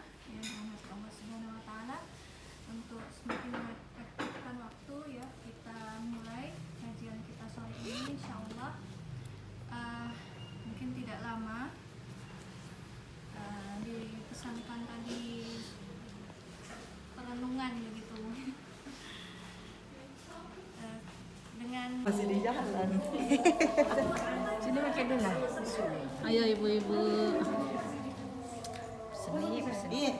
berdoa ya dengan hati Allah Subhanahu wa taala untuk semakin mengefektifkan waktu ya. Kita mulai kajian kita sore ini insyaallah. Mungkin tidak lama. Dipesankan tadi perenungan begitu. Dengan masih di jalan. Sini pakai dulu lah. Ayo ibu-ibu. Seni. Iya.